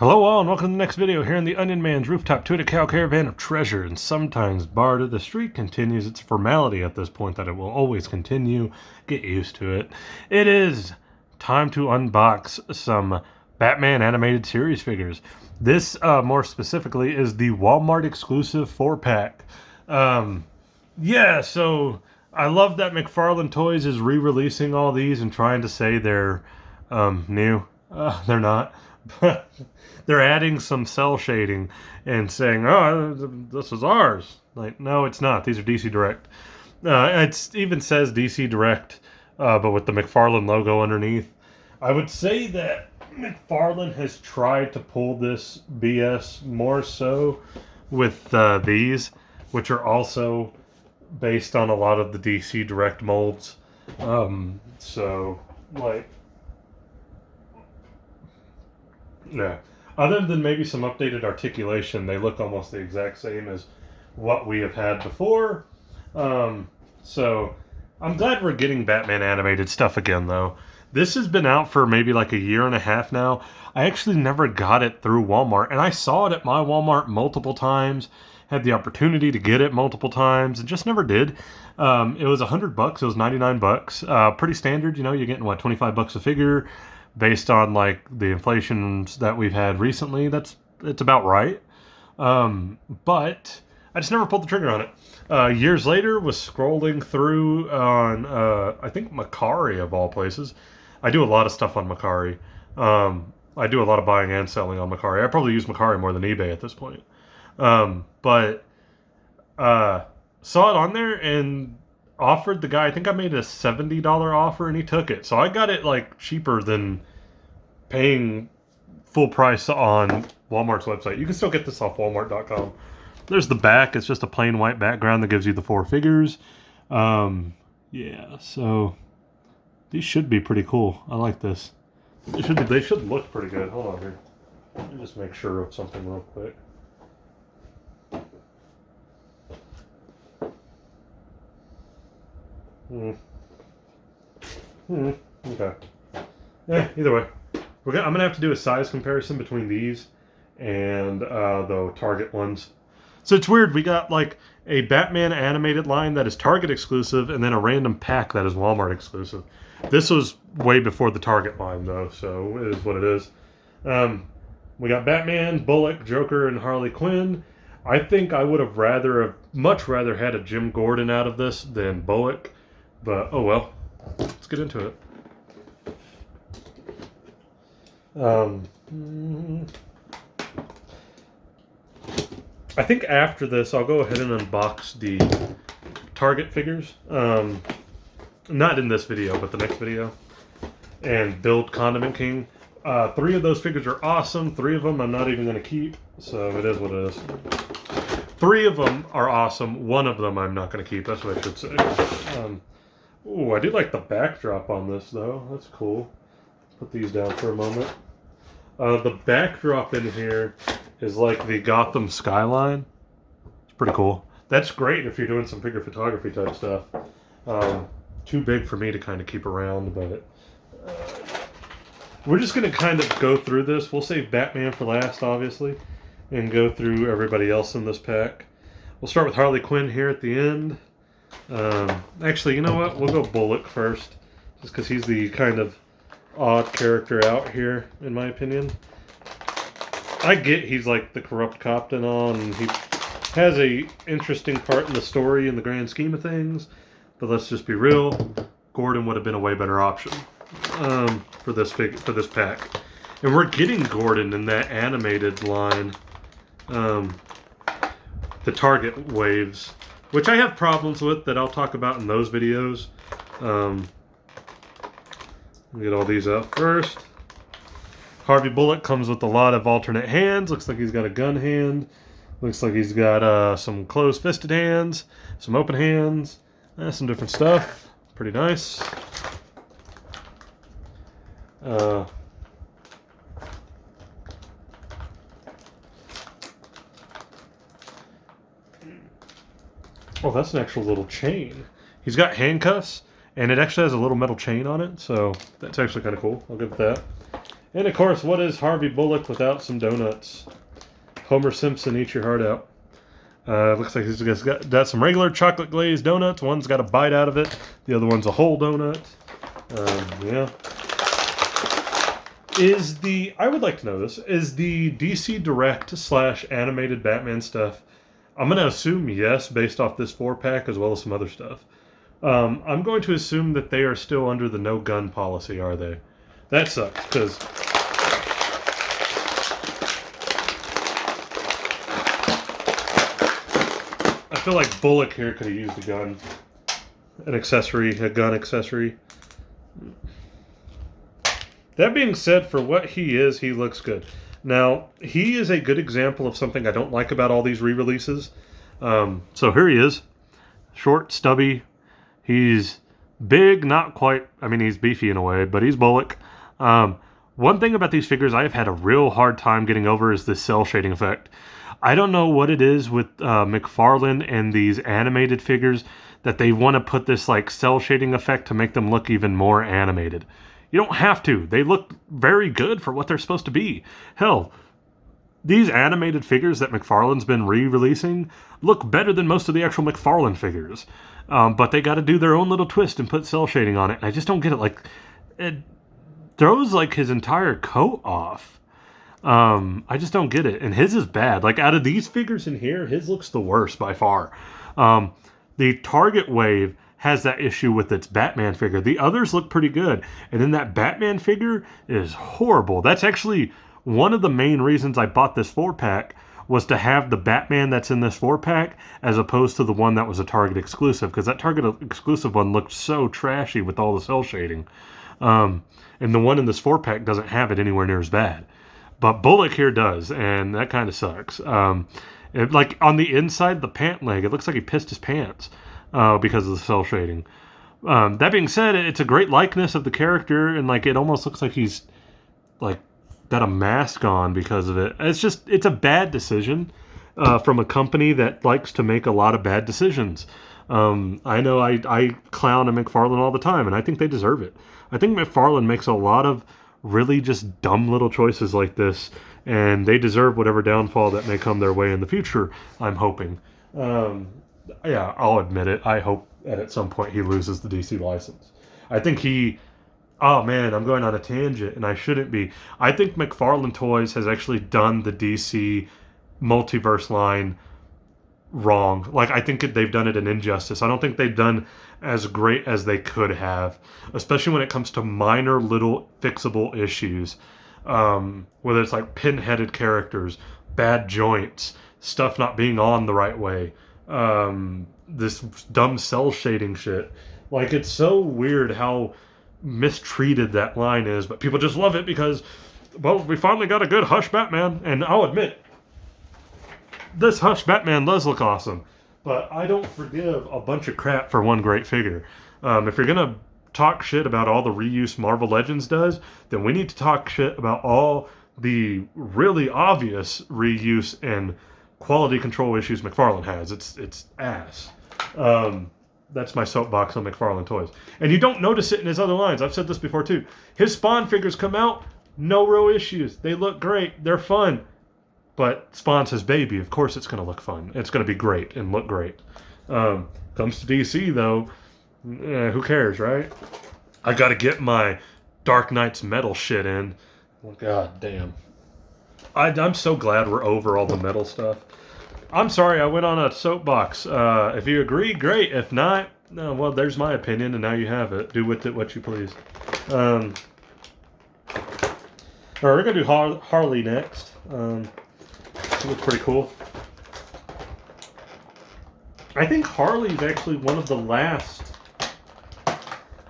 Hello all and welcome to the next video here in the Onion Man's rooftop to a cow caravan of treasure, and sometimes barter. The streak continues. It's a formality at this point that it will always continue. Get used to it. It is time to unbox some Batman animated series figures. This more specifically is the Walmart exclusive 4-pack. So I love that McFarlane Toys is re-releasing all these and trying to say they're new. They're not. But they're adding some cell shading and saying, "Oh, this is ours." Like, no, it's not. These are DC Direct. It even says DC Direct, but with the McFarlane logo underneath. I would say that McFarlane has tried to pull this BS more so with these, which are also based on a lot of the DC Direct molds. Yeah. Other than maybe some updated articulation, they look almost the exact same as what we have had before. So I'm glad we're getting Batman animated stuff again, though. This has been out for maybe like a year and a half now. I actually never got it through Walmart, and I saw it at my Walmart multiple times, had the opportunity to get it multiple times, and just never did. It was $100. It was $99. Pretty standard, you know. You're getting what, $25 a figure. Based on like the inflations that we've had recently, it's about right. But I just never pulled the trigger on it. Years later, was scrolling through on I think Macari of all places. I do a lot of stuff on Macari. I do a lot of buying and selling on Macari. I probably use Macari more than eBay at this point. But saw it on there and offered the guy, I think I made a $70 offer, and he took it. So I got it like cheaper than paying full price on Walmart's website. You can still get this off walmart.com. There's the back. It's just a plain white background that gives you the 4 figures. So these should be pretty cool. I like this. They should look pretty good. Hold on here. Let me just make sure of something real quick. Okay. Either way. I'm going to have to do a size comparison between these and the Target ones. So it's weird. We got like a Batman animated line that is Target exclusive and then a random pack that is Walmart exclusive. This was way before the Target line, though, so it is what it is. We got Batman, Bullock, Joker, and Harley Quinn. I think I would have much rather had a Jim Gordon out of this than Bullock. But, oh well, let's get into it. I think after this, I'll go ahead and unbox the Target figures. Not in this video, but the next video. And build Condiment King. 3 of those figures are awesome. 3 of them I'm not even going to keep, so it is what it is. 3 of them are awesome. 1 of them I'm not going to keep. That's what I should say. Ooh, I do like the backdrop on this, though. That's cool. Put these down for a moment. The backdrop in here is like the Gotham skyline. It's pretty cool. That's great if you're doing some figure photography type stuff. Too big for me to kind of keep around, but we're just going to kind of go through this. We'll save Batman for last, obviously, and go through everybody else in this pack. We'll start with Harley Quinn here at the end. Actually, you know what? We'll go Bullock first, just because he's the kind of odd character out here, in my opinion. I get he's like the corrupt cop and all, and he has a interesting part in the story in the grand scheme of things, but let's just be real, Gordon would have been a way better option for this pack. And we're getting Gordon in that animated line, the Target waves, which I have problems with that I'll talk about in those videos. Get all these out first. Harvey Bullock comes with a lot of alternate hands. Looks like he's got a gun hand. Looks like he's got some closed-fisted hands, some open hands, some different stuff. Pretty nice. Oh, that's an actual little chain. He's got handcuffs, and it actually has a little metal chain on it, so that's actually kind of cool. I'll give it that. And of course, what is Harvey Bullock without some donuts? Homer Simpson, eat your heart out. Looks like he's got some regular chocolate glazed donuts. One's got a bite out of it. The other one's a whole donut. Yeah. I would like to know this, is the DC Direct / animated Batman stuff, I'm going to assume yes, based off this 4-pack as well as some other stuff. I'm going to assume that they are still under the no gun policy, are they? That sucks, because I feel like Bullock here could have used a gun. A gun accessory. That being said, for what he is, he looks good. Now, he is a good example of something I don't like about all these re-releases. So here he is. Short, stubby. He's big, not quite... I mean, he's beefy in a way, but he's Bullock. One thing about these figures I've had a real hard time getting over is the cell shading effect. I don't know what it is with McFarlane and these animated figures that they want to put this like cell shading effect to make them look even more animated. You don't have to. They look very good for what they're supposed to be. Hell, these animated figures that McFarlane's been re-releasing look better than most of the actual McFarlane figures. But they got to do their own little twist and put cell shading on it. And I just don't get it. Like, it throws like his entire coat off. I just don't get it. And his is bad. Like, out of these figures in here, his looks the worst by far. The Target Wave has that issue with its Batman figure. The others look pretty good. And then that Batman figure is horrible. That's actually one of the main reasons I bought this 4-pack, was to have the Batman that's in this 4-pack as opposed to the one that was a Target exclusive. Because that Target exclusive one looked so trashy with all the cell shading. And the one in this 4-pack doesn't have it anywhere near as bad. But Bullock here does, and that kind of sucks. Like, on the inside, the pant leg, it looks like he pissed his pants because of the cell shading. That being said, it's a great likeness of the character, and, like, it almost looks like he's, like, got a mask on because of it. It's a bad decision from a company that likes to make a lot of bad decisions. I know I clown a McFarlane all the time, and I think they deserve it. I think McFarlane makes a lot of really just dumb little choices like this, and they deserve whatever downfall that may come their way in the future, I'm hoping. Yeah, I'll admit it. I hope that at some point he loses the DC license. I think oh man, I'm going on a tangent, and I shouldn't be. I think McFarlane Toys has actually done the DC multiverse line wrong. Like, I think they've done it an injustice. I don't think they've done as great as they could have, especially when it comes to minor little fixable issues. Whether it's like pin-headed characters, bad joints, stuff not being on the right way, this dumb cell shading shit. Like, it's so weird how mistreated that line is, but people just love it because, well, we finally got a good Hush Batman, and I'll admit, this Hush Batman does look awesome, but I don't forgive a bunch of crap for one great figure. If you're going to talk shit about all the reuse Marvel Legends does, then we need to talk shit about all the really obvious reuse and quality control issues McFarlane has. It's ass. That's my soapbox on McFarlane Toys. And you don't notice it in his other lines. I've said this before too. His Spawn figures come out, no real issues. They look great. They're fun. But Spawn's his baby. Of course it's going to look fun. It's going to be great and look great. Comes to DC, though, who cares, right? I got to get my Dark Knight's metal shit in. God damn. I'm so glad we're over all the metal stuff. I'm sorry I went on a soapbox. If you agree, great. If not, no, well, there's my opinion, and now you have it. Do with it what you please. All right, we're going to do Harley next. It looks pretty cool. I think Harley's actually one of the last,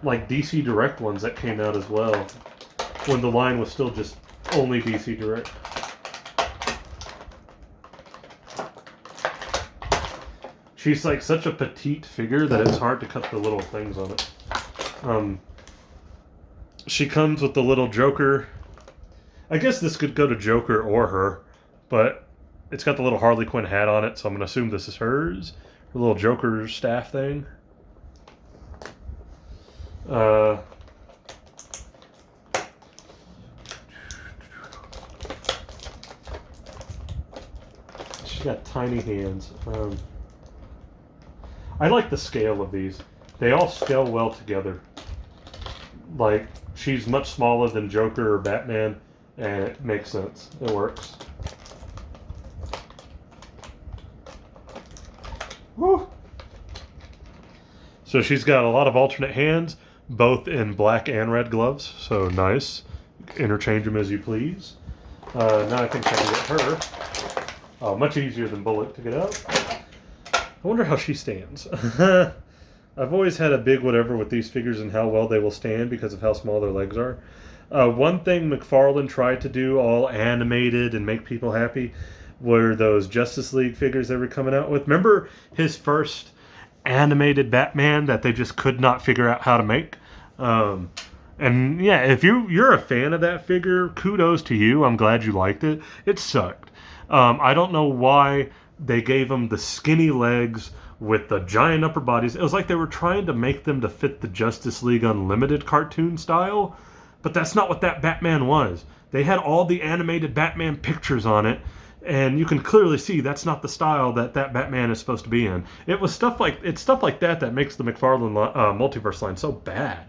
like, DC Direct ones that came out as well, when the line was still just only DC Direct. She's like such a petite figure that it's hard to cut the little things on it. She comes with the little Joker. I guess this could go to Joker or her, but it's got the little Harley Quinn hat on it, so I'm going to assume this is hers. Her little Joker staff thing. She got tiny hands. I like the scale of these. They all scale well together. Like, she's much smaller than Joker or Batman, and it makes sense. It works. Woo! So she's got a lot of alternate hands, both in black and red gloves. So nice. Interchange them as you please. Now I think I can get her. Oh, much easier than Bullock to get out. I wonder how she stands. I've always had a big whatever with these figures and how well they will stand because of how small their legs are. One thing McFarlane tried to do, all animated and make people happy, were those Justice League figures they were coming out with. Remember his first animated Batman that they just could not figure out how to make? And yeah, if you're a fan of that figure, kudos to you. I'm glad you liked it. It sucked. I don't know why they gave him the skinny legs with the giant upper bodies. It was like they were trying to make them to fit the Justice League Unlimited cartoon style, but that's not what that Batman was. They had all the animated Batman pictures on it, and you can clearly see that's not the style that Batman is supposed to be in. It's stuff like that that makes the McFarlane multiverse line so bad.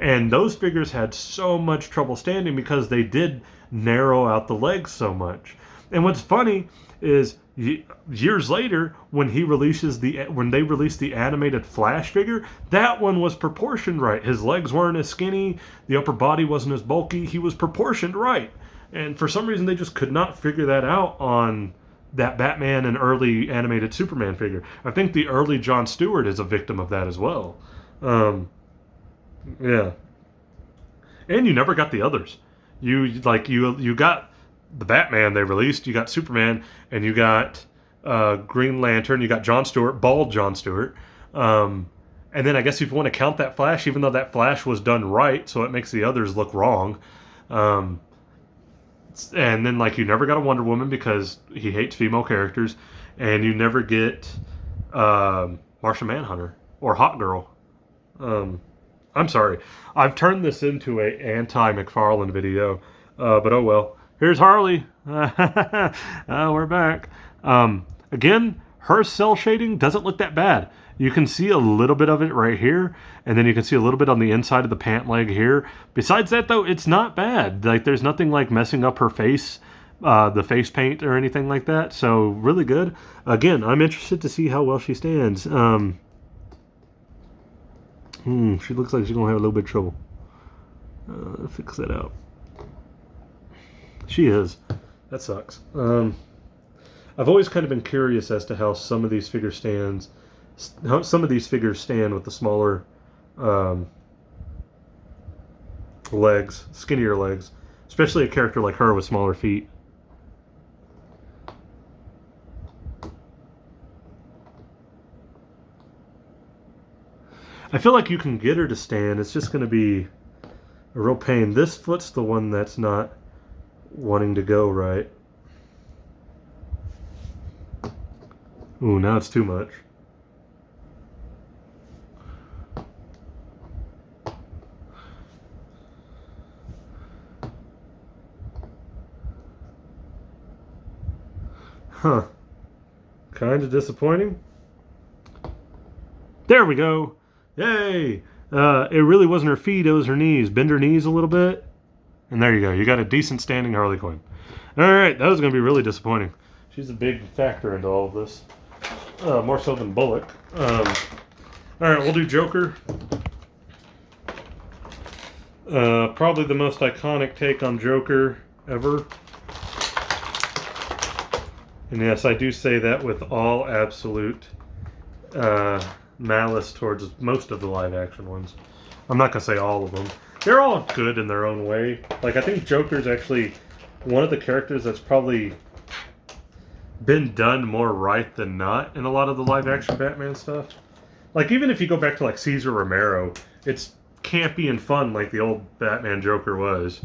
And those figures had so much trouble standing because they did narrow out the legs so much. And what's funny is years later, when they released the animated Flash figure, that one was proportioned right. His legs weren't as skinny, the upper body wasn't as bulky. He was proportioned right. And for some reason, they just could not figure that out on that Batman and early animated Superman figure. I think the early Jon Stewart is a victim of that as well. Yeah. And you never got the others. You got the Batman they released, you got Superman, and you got Green Lantern, you got Jon Stewart, bald Jon Stewart. And then I guess if you want to count that Flash, even though that Flash was done right, so it makes the others look wrong. And then you never got a Wonder Woman because he hates female characters, and you never get Martian Manhunter or Hot Girl. I'm sorry. I've turned this into a anti-McFarlane video, but oh well. Here's Harley. We're back. Again, her cell shading doesn't look that bad. You can see a little bit of it right here, and then you can see a little bit on the inside of the pant leg here. Besides that, though, it's not bad. There's nothing like messing up her face, the face paint or anything like that. So really good. Again, I'm interested to see how well she stands. She looks like she's gonna have a little bit of trouble. Fix that out. She is. That sucks. I've always kind of been curious as to how some of these figures stand with the smaller legs, skinnier legs, especially a character like her with smaller feet. I feel like you can get her to stand. It's just going to be a real pain. This foot's the one that's not wanting to go right. Ooh, now it's too much. Huh. Kind of disappointing. There we go. Yay! It really wasn't her feet, it was her knees. Bend her knees a little bit. And there you go. You got a decent standing Harley Quinn. Alright, that was going to be really disappointing. She's a big factor into all of this. More so than Bullock. Alright, we'll do Joker. Probably the most iconic take on Joker ever. And yes, I do say that with all absolute malice towards most of the live-action ones. I'm not going to say all of them. They're all good in their own way. I think Joker's actually one of the characters that's probably been done more right than not in a lot of the live-action Batman stuff. Even if you go back to, Cesar Romero, it's campy and fun like the old Batman Joker was.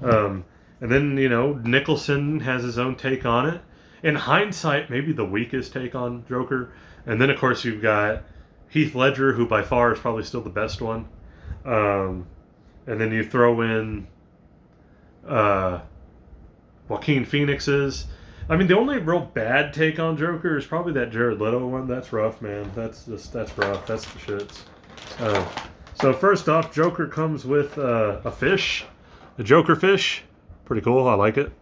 And then, Nicholson has his own take on it. In hindsight, maybe the weakest take on Joker. And then, of course, you've got Heath Ledger, who by far is probably still the best one. And then you throw in Joaquin Phoenix's. I mean, the only real bad take on Joker is probably that Jared Leto one. That's rough, man. That's rough. That's the shits. So first off, Joker comes with a fish, a Joker fish. Pretty cool. I like it.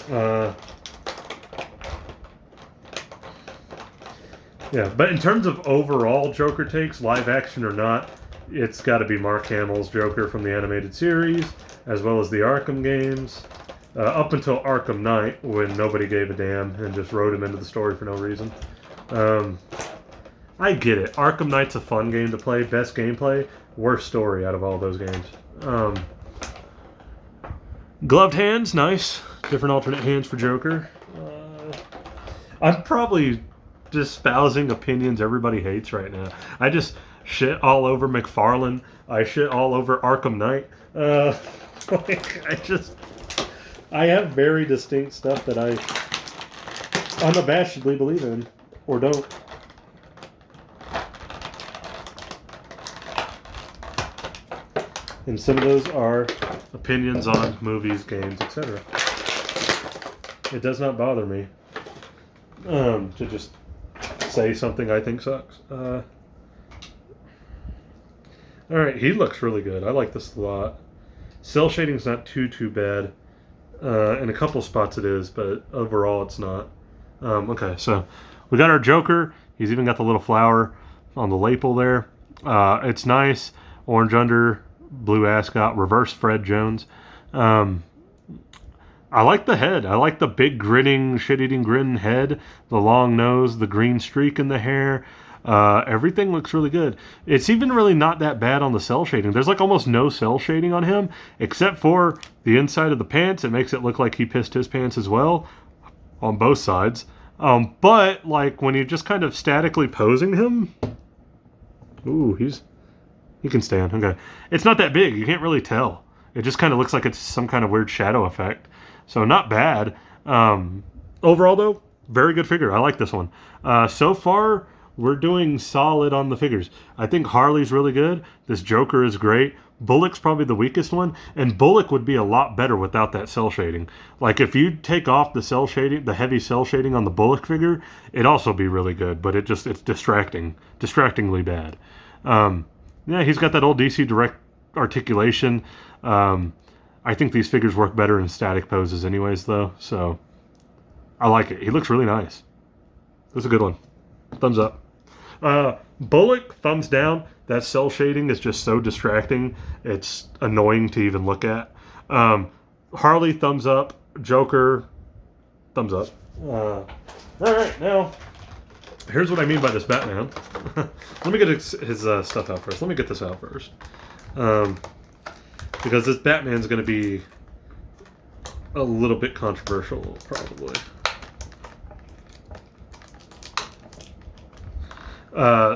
Yeah, but in terms of overall Joker takes, live action or not, it's got to be Mark Hamill's Joker from the animated series, as well as the Arkham games, up until Arkham Knight, when nobody gave a damn and just wrote him into the story for no reason. I get it. Arkham Knight's a fun game to play, best gameplay, worst story out of all those games. Gloved hands, nice. Different alternate hands for Joker. I'm probably just espousing opinions everybody hates right now. I just shit all over McFarlane. I shit all over Arkham Knight. I have very distinct stuff that I unabashedly believe in, or don't. And some of those are opinions on movies, games, etc. It does not bother me to just say something I think sucks. Alright, he looks really good. I like this a lot. Cell shading's not too bad. In a couple spots it is, but overall it's not. Okay, so we got our Joker. He's even got the little flower on the lapel there. It's nice. Orange under, blue ascot, reverse Fred Jones. I like the head. I like the big grinning, shit-eating grin head, the long nose, the green streak in the hair. Everything looks really good. It's even really not that bad on the cell shading. There's like almost no cell shading on him, except for the inside of the pants. It makes it look like he pissed his pants as well, on both sides. But like when you're just kind of statically posing him, ooh, he can stand. Okay, it's not that big. You can't really tell. It just kind of looks like it's some kind of weird shadow effect. So not bad. Overall though, very good figure. I like this one. So far, we're doing solid on the figures. I think Harley's really good. This Joker is great. Bullock's probably the weakest one, and Bullock would be a lot better without that cell shading. Like if you take off the cell shading, the heavy cell shading on the Bullock figure, it'd also be really good, but it's distractingly bad. Yeah, he's got that old DC Direct articulation. I think these figures work better in static poses anyways, though, so I like it. He looks really nice. That's a good one. Thumbs up. Bullock, thumbs down. That cell shading is just so distracting. It's annoying to even look at. Harley, thumbs up. Joker, thumbs up. All right, now, here's what I mean by this Batman. Let me get his stuff out first. Let me get this out first. Because this Batman's going to be a little bit controversial, probably.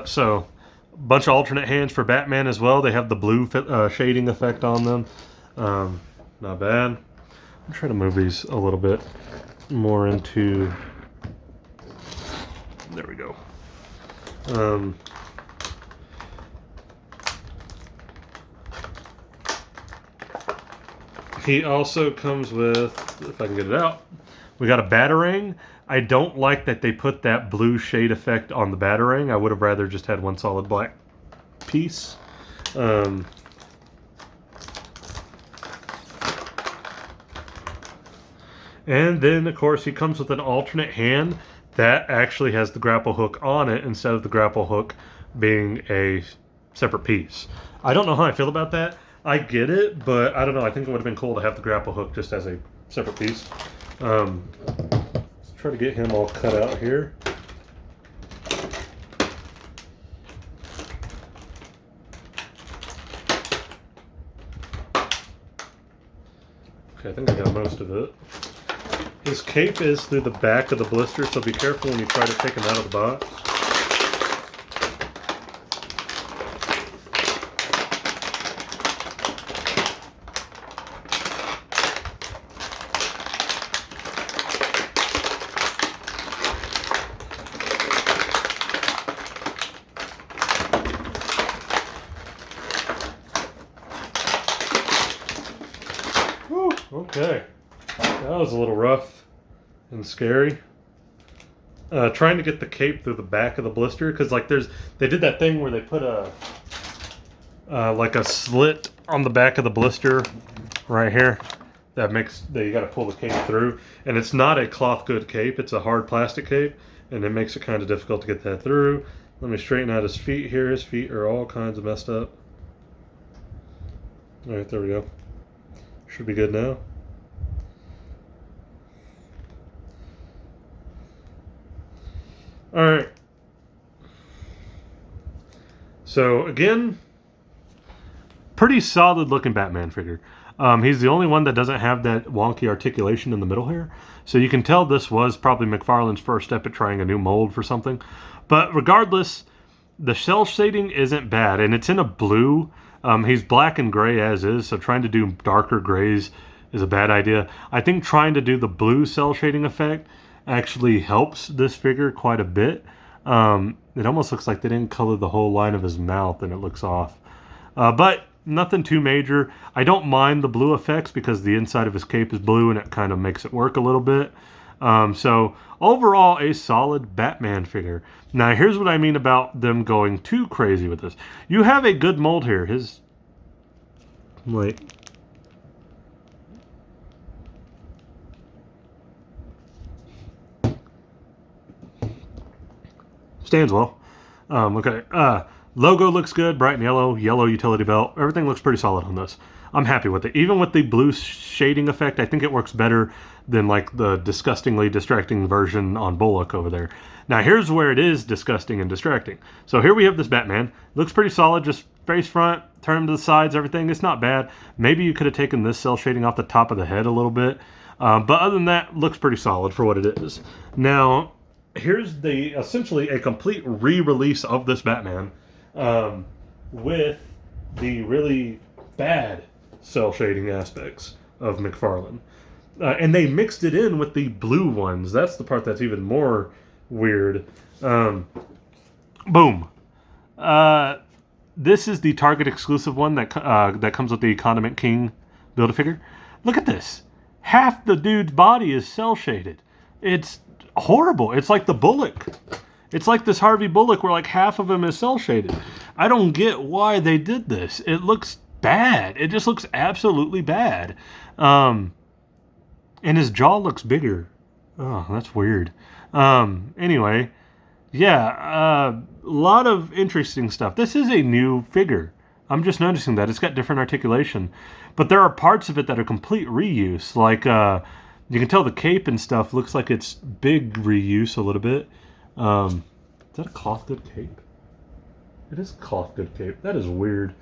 So, a bunch of alternate hands for Batman as well. They have the blue shading effect on them. Not bad. I'm trying to move these a little bit more into... There we go. He also comes with, if I can get it out, we got a Batarang. I don't like that they put that blue shade effect on the Batarang. I would have rather just had one solid black piece. And then, of course, he comes with an alternate hand that actually has the grapple hook on it instead of the grapple hook being a separate piece. I don't know how I feel about that. I get it, but I don't know. I think it would have been cool to have the grapple hook just as a separate piece. Let's try to get him all cut out here. Okay, I think I got most of it. His cape is through the back of the blister, so be careful when you try to take him out of the box. Whew, okay. That was a little rough and scary. Trying to get the cape through the back of the blister, because like they did that thing where they put a like a slit on the back of the blister right here that you got to pull the cape through, and it's not a cloth good cape, it's a hard plastic cape, and it makes it kind of difficult to get that through. Let me straighten out his feet here. His feet are all kinds of messed up. All right, there we go. Should be good now. All right. So again, pretty solid looking Batman figure. He's the only one that doesn't have that wonky articulation in the middle here. So you can tell this was probably McFarlane's first step at trying a new mold for something. But regardless, the cell shading isn't bad, and it's in a blue. He's black and gray as is, so trying to do darker grays is a bad idea. I think trying to do the blue cell shading effect actually helps this figure quite a bit. It almost looks like they didn't color the whole line of his mouth, and it looks off. But nothing too major. I don't mind the blue effects because the inside of his cape is blue, and it kind of makes it work a little bit. So overall, a solid Batman figure. Now, here's what I mean about them going too crazy with this. You have a good mold here. Wait. Stands well. Okay. Logo looks good, bright and yellow utility belt. Everything looks pretty solid on this. I'm happy with it. Even with the blue shading effect, I think it works better than like the disgustingly distracting version on Bullock over there. Now here's where it is disgusting and distracting. So here we have this Batman. Looks pretty solid, just face front, turn him to the sides, everything. It's not bad. Maybe you could have taken this cell shading off the top of the head a little bit. But other than that, looks pretty solid for what it is. Now, here's essentially a complete re-release of this Batman. With the really bad cell shading aspects of McFarlane. And they mixed it in with the blue ones. That's the part that's even more weird. Boom. This is the Target exclusive one that comes with the Condiment King Build-A-Figure. Look at this. Half the dude's body is cell shaded. It's horrible. It's like the Bullock. It's like this Harvey Bullock where like half of him is cell shaded. I don't get why they did this. It looks bad. It just looks absolutely bad. And his jaw looks bigger. Oh, that's weird. Anyway, yeah, a lot of interesting stuff. This is a new figure. I'm just noticing that. It's got different articulation. But there are parts of it that are complete reuse. Like, you can tell the cape and stuff looks like it's big reuse a little bit. Is that a cloth good cape? It is cloth good cape. That is weird.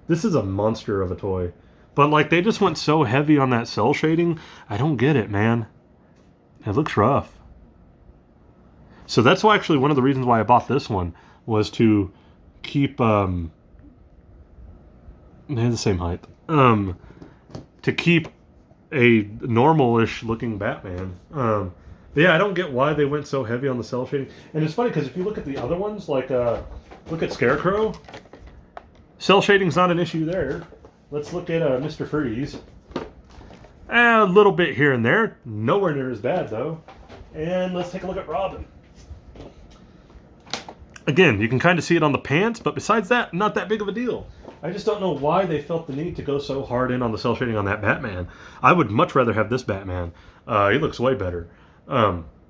This is a monster of a toy. But like they just went so heavy on that cell shading. I don't get it, man. It looks rough. So that's why actually one of the reasons why I bought this one was to keep they're the same height. To keep a normal-ish looking Batman. But yeah, I don't get why they went so heavy on the cell shading. And it's funny because if you look at the other ones, like look at Scarecrow, cell shading's not an issue there. Let's look at Mr. Freeze. A little bit here and there, nowhere near as bad though. And let's take a look at Robin. Again, you can kind of see it on the pants, but besides that, not that big of a deal. I just don't know why they felt the need to go so hard in on the cell shading on that Batman. I would much rather have this Batman. He looks way better.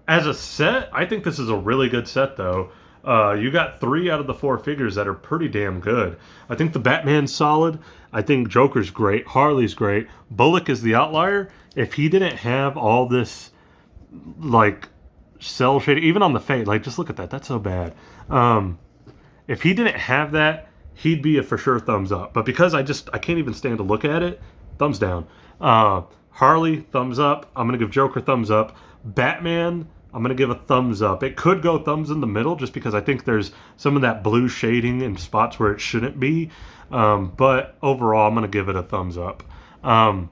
As a set, I think this is a really good set, though. You got 3 out of the 4 figures that are pretty damn good. I think the Batman's solid. I think Joker's great. Harley's great. Bullock is the outlier. If he didn't have all this, like, cell shading, even on the face, like, just look at that. That's so bad. If he didn't have that, he'd be a for sure thumbs up. But because I can't even stand to look at it, thumbs down. Harley, thumbs up. I'm going to give Joker thumbs up. Batman, I'm going to give a thumbs up. It could go thumbs in the middle just because I think there's some of that blue shading in spots where it shouldn't be. But overall, I'm going to give it a thumbs up. And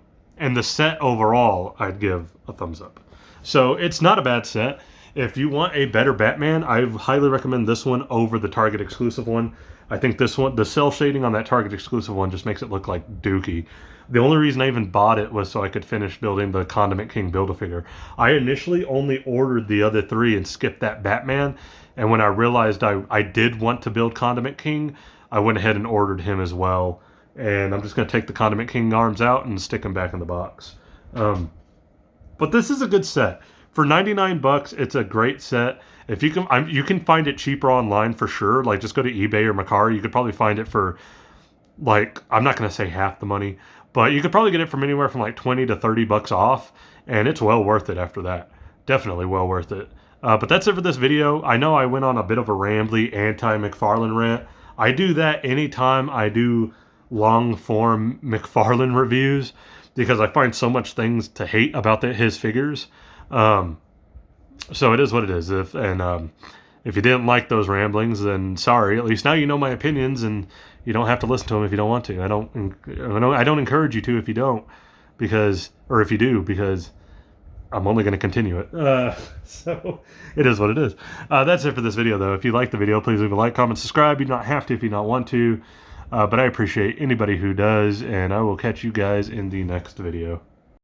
the set overall, I'd give a thumbs up. So it's not a bad set. If you want a better Batman, I highly recommend this one over the Target exclusive one. I think this one, the cell shading on that Target exclusive one just makes it look like Dookie. The only reason I even bought it was so I could finish building the Condiment King Build-A-Figure. I initially only ordered the other 3 and skipped that Batman, and when I realized I did want to build Condiment King, I went ahead and ordered him as well. And I'm just going to take the Condiment King arms out and stick them back in the box. But this is a good set. For 99 bucks, it's a great set. If you can, you can find it cheaper online for sure. Like, just go to eBay or Mercari. You could probably find it for, like, I'm not going to say half the money, but you could probably get it from anywhere from like 20 to 30 bucks off, and it's well worth it after that. Definitely well worth it. But that's it for this video. I know I went on a bit of a rambly anti-McFarlane rant. I do that anytime I do long-form McFarlane reviews, because I find so much things to hate about his figures. So it is what it is. If you didn't like those ramblings, then sorry. At least now you know my opinions, and you don't have to listen to them if you don't want to. I don't encourage you to if you don't, or if you do, because I'm only going to continue it. So it is what it is. That's it for this video, though. If you like the video, please leave a like, comment, subscribe. You don't have to if you don't want to. But I appreciate anybody who does, and I will catch you guys in the next video.